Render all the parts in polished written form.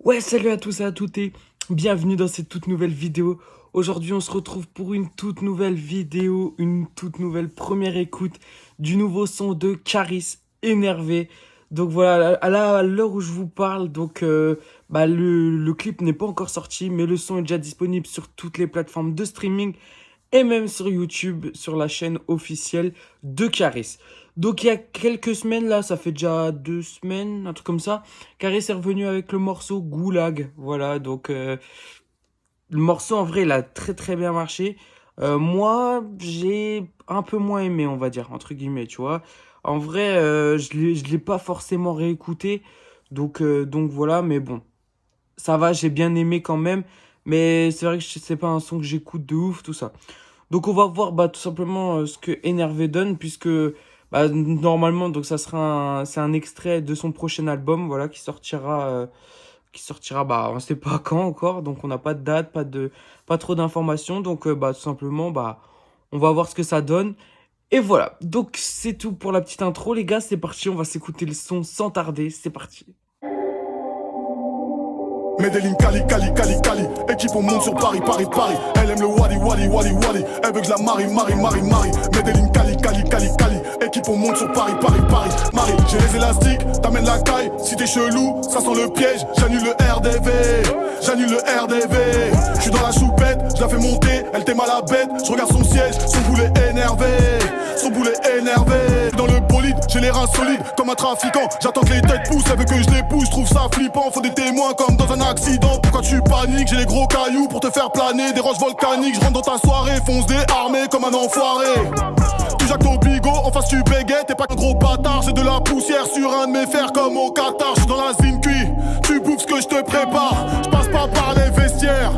Ouais, salut à tous et à toutes et bienvenue dans cette toute nouvelle vidéo. Aujourd'hui, on se retrouve pour une toute nouvelle vidéo, une toute nouvelle première écoute du nouveau son de Caris, Énervé. Donc voilà, à l'heure où je vous parle, le clip n'est pas encore sorti, mais le son est déjà disponible sur toutes les plateformes de streaming et même sur YouTube, sur la chaîne officielle de Caris. Donc il y a quelques semaines, là, ça fait déjà 2 semaines, un truc comme ça, Caris est revenu avec le morceau Goulag. Voilà, le morceau en vrai, il a très très bien marché. Moi, j'ai un peu moins aimé, on va dire, entre guillemets, tu vois. En vrai, je l'ai pas forcément réécouté, donc voilà, mais bon, ça va, j'ai bien aimé quand même. Mais c'est vrai que c'est pas un son que j'écoute de ouf, tout ça. Donc on va voir tout simplement ce que Énervé donne puisque normalement donc ça sera c'est un extrait de son prochain album voilà qui sortira on sait pas quand encore donc on n'a pas de date pas trop d'informations donc tout simplement on va voir ce que ça donne et voilà donc c'est tout pour la petite intro les gars, c'est parti, on va s'écouter le son sans tarder, c'est parti. Medellin, Cali, Cali, Cali, Cali. Équipe, on monte sur Paris, Paris, Paris. Elle aime le Wally, Wally, Wally, Wally. Elle veut que je la marie, marie, marie, marie. Medellin, Cali, Cali, Cali, Cali. Équipe, on monte sur Paris, Paris, Paris. Marie, j'ai les élastiques, t'amènes la caille. Si t'es chelou, ça sent le piège. J'annule le RDV, j'annule le RDV. Je suis dans la choupette, je la fais monter. Elle t'aime à la bête, je regarde son siège. Son boulet énervé, son boulet énervé. Dans le bolide, j'ai les reins solides comme un trafiquant. J'attends que les têtes poussent, elle veut que je les pousse. Je trouve ça flippant, faut des témoins comme dans un accident. Pourquoi tu paniques? J'ai les gros cailloux pour te faire planer. Des roches volcaniques, je rentre dans ta soirée. Fonce désarmé comme un enfoiré. Tu Jacques Tobigo, en face tu bégayes. T'es pas qu'un gros bâtard, j'ai de la poussière sur un de mes fers comme au Qatar. J'suis dans la zine cuit, tu bouffes ce que je te prépare. J'passe pas par les vestiaires.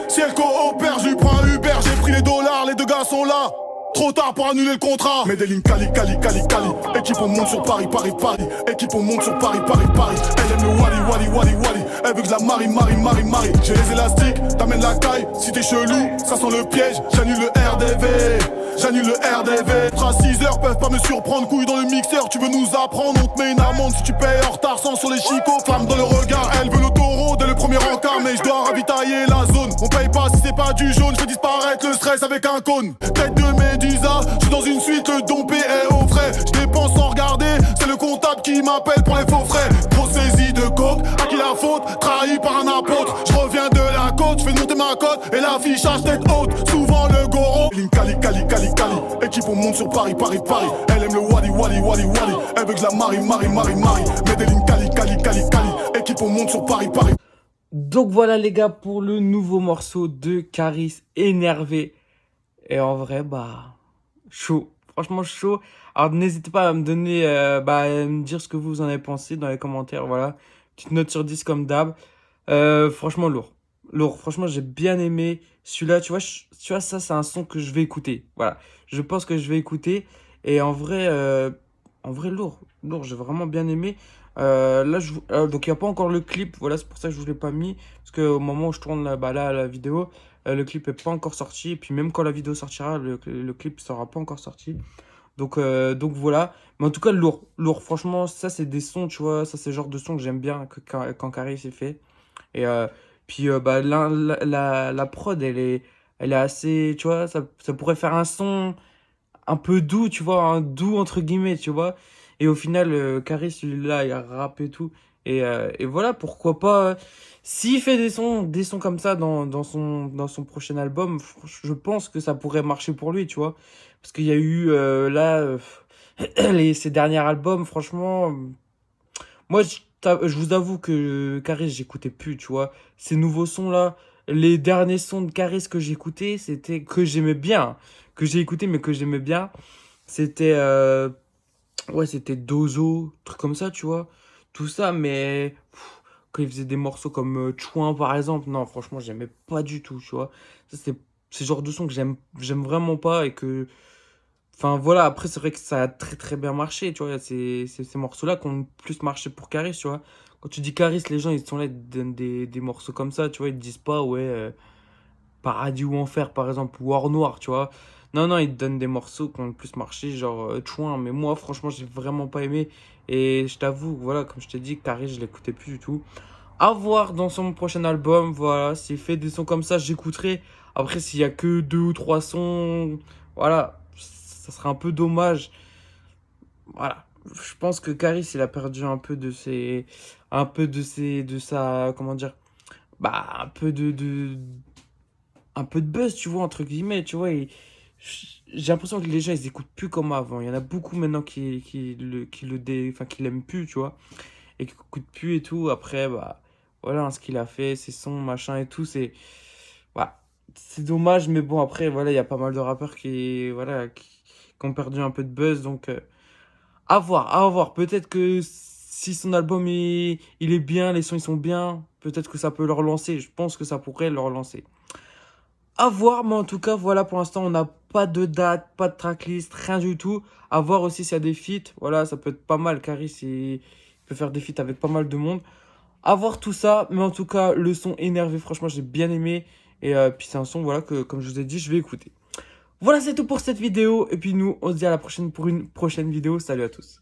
Si elle coopère, j'lui prends un Uber. J'ai pris les dollars, les deux gars sont là. Trop tard pour annuler le contrat. Medellin, Cali, Cali, Cali, Cali. Équipe, on monte sur Paris, Paris, Paris. Équipe, on monte sur Paris, Paris, Paris. Elle aime le Wally, Wally, Wally, Wally. Elle veut que je la marie, marie, marie, marie. J'ai les élastiques, t'amènes la caille. Si t'es chelou, ça sent le piège. J'annule le RDV, j'annule le RDV. À 6h, peuvent pas me surprendre. Couille dans le mixeur, tu veux nous apprendre. On te met une amende si tu payes en retard. Sang sur les chicots, flamme dans le regard. Elle veut le taureau dès le premier encart. Mais je dois ravitailler la zone. On paye pas si c'est pas du jaune. Je fais disparaître le stress avec un cône. Tête de Médusa, je suis dans une suite, le dompé est au frais. Je dépense sans regarder, c'est le comptable qui m'appelle pour les faux frais. Grosse saisie de coke, à qui la faute? Trahi par un apôtre. Je reviens de la côte, je fais monter ma cote et l'affichage tête haute. Souvent le goro. Cali, Cali, Cali, Cali. Équipe, on monte sur Paris, Paris, Paris. Elle aime le Wally, Wally, Wally, Wally. Elle veut que je la marie, marie, marie, marie. Medellin, Cali, Cali, Cali, Cali. Équipe, on monte sur Paris, Paris. Donc voilà les gars pour le nouveau morceau de Caris, Énervé. Et en vrai chaud, franchement chaud. Alors n'hésitez pas à me donner, à me dire ce que vous en avez pensé dans les commentaires, voilà. Petite note sur 10 comme d'hab. Franchement lourd, lourd. Franchement j'ai bien aimé celui-là. Tu vois ça c'est un son que je vais écouter. Voilà, je pense que je vais écouter. Et en vrai lourd, lourd. J'ai vraiment bien aimé. Donc il n'y a pas encore le clip. Voilà, c'est pour ça que je vous l'ai pas mis parce que au moment où je tourne la vidéo. Le clip est pas encore sorti. Et puis même quand la vidéo sortira, le clip sera pas encore sorti. Donc voilà. Mais en tout cas, lourd. Lourd. Franchement, ça, c'est des sons, tu vois. Ça, c'est le genre de son que j'aime bien quand Caris est fait. Et puis, la prod, elle est assez, tu vois. Ça pourrait faire un son un peu doux, tu vois. Un doux, entre guillemets, tu vois. Et au final, Caris, celui-là, il a rap et tout. Et voilà, pourquoi pas. S'il fait des sons comme ça dans son prochain album, je pense que ça pourrait marcher pour lui, tu vois. Parce qu'il y a eu ces derniers albums, franchement, moi je vous avoue que Caris, j'écoutais plus, tu vois. Ces nouveaux sons là, les derniers sons de Caris que j'écoutais, c'était que j'aimais bien, que j'ai écouté mais que j'aimais bien. C'était ouais, c'était Dozo, truc comme ça, tu vois. Tout ça, mais quand il faisait des morceaux comme Chouin, par exemple, non, franchement, j'aimais pas du tout, tu vois. Ça, c'est le genre de son que j'aime vraiment pas et que... Enfin, voilà, après, c'est vrai que ça a très, très bien marché, tu vois. C'est ces morceaux-là qui ont le plus marché pour Caris, tu vois. Quand tu dis Caris, les gens, ils sont là, ils te donnent des morceaux comme ça, tu vois. Ils te disent pas, ouais... Paradis ou Enfer, par exemple, ou Or Noir, tu vois. Non, non, ils te donnent des morceaux qui ont le plus marché, genre Chouin. Mais moi, franchement, j'ai vraiment pas aimé. Et je t'avoue, voilà, comme je t'ai dit, Caris, je l'écoutais plus du tout. À voir dans son prochain album, voilà. S'il fait des sons comme ça, j'écouterai. Après, s'il y a que 2 ou 3 sons, voilà, ça serait un peu dommage. Voilà. Je pense que Caris, il a perdu un peu de ses. Un peu de sa. Comment dire? Bah, un peu de buzz, tu vois, entre guillemets, tu vois. J'ai l'impression que les gens, ils écoutent plus comme avant. Il y en a beaucoup maintenant qui l'aiment plus, tu vois. Et qui l'écoutent plus et tout. Après, bah, voilà, hein, ce qu'il a fait, ses sons, machin et tout, c'est. Voilà. C'est dommage, mais bon, après, voilà, il y a pas mal de rappeurs voilà, qui ont perdu un peu de buzz, donc. À voir, à voir. Peut-être que si son album il est bien, les sons ils sont bien, peut-être que ça peut le relancer. Je pense que ça pourrait le relancer. À voir, mais en tout cas, voilà, pour l'instant, on n'a pas de date, pas de tracklist, rien du tout. À voir aussi s'il y a des feats. Voilà, ça peut être pas mal. Caris, il peut faire des feats avec pas mal de monde. À voir tout ça, mais en tout cas, le son énervé, franchement, j'ai bien aimé. Et puis, c'est un son, voilà, que, comme je vous ai dit, je vais écouter. Voilà, c'est tout pour cette vidéo. Et puis, nous, on se dit à la prochaine pour une prochaine vidéo. Salut à tous.